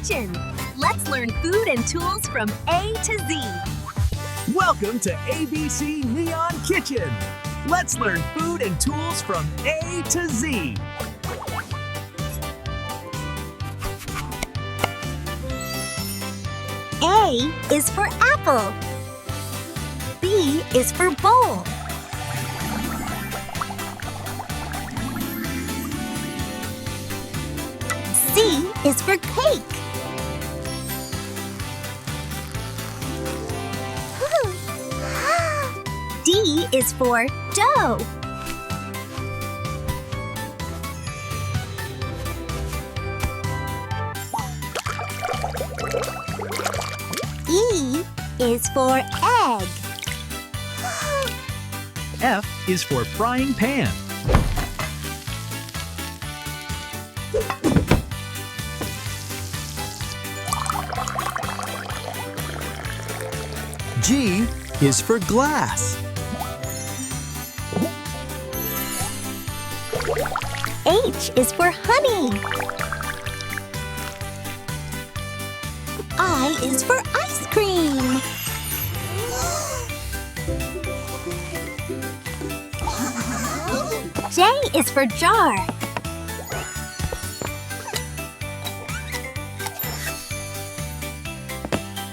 Kitchen. Let's learn food and tools from A to Z. Welcome to ABC Neon Kitchen. Let's learn food and tools from A to Z. A is for apple. B is for bowl. C is for cake. D is for dough. E is for egg. F is for frying pan. G is for glass. H is for honey. I is for ice cream. J is for jar.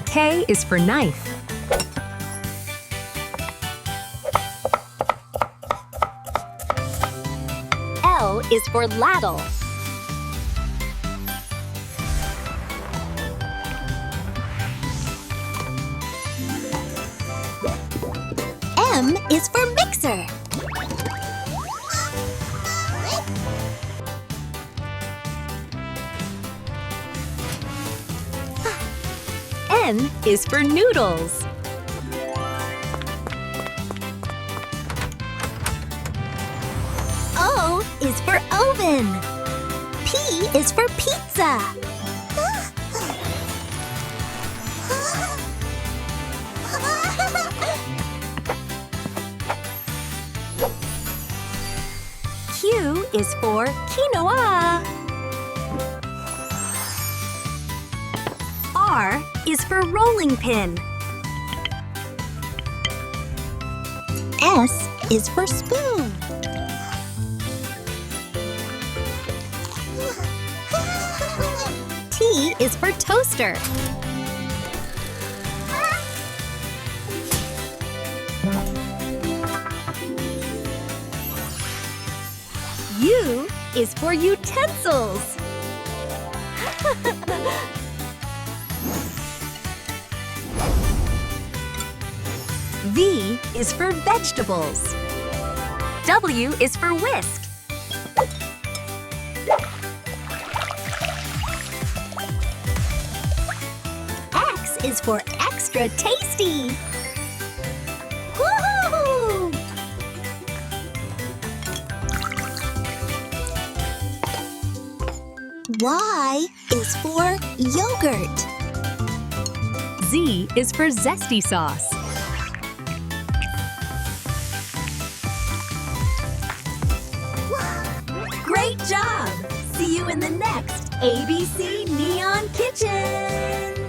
K is for knife. L is for ladle. M is for mixer. N is for noodles. O is for oven. P is for pizza. Q is for quinoa. R is for rolling pin. S is for spoon. T is for toaster. U is for utensils. V is for vegetables. W is for whisk. X is for extra tasty. Woohoo! Y is for yogurt. Z is for zesty sauce. Great job! See you in the next ABC Neon Kitchen!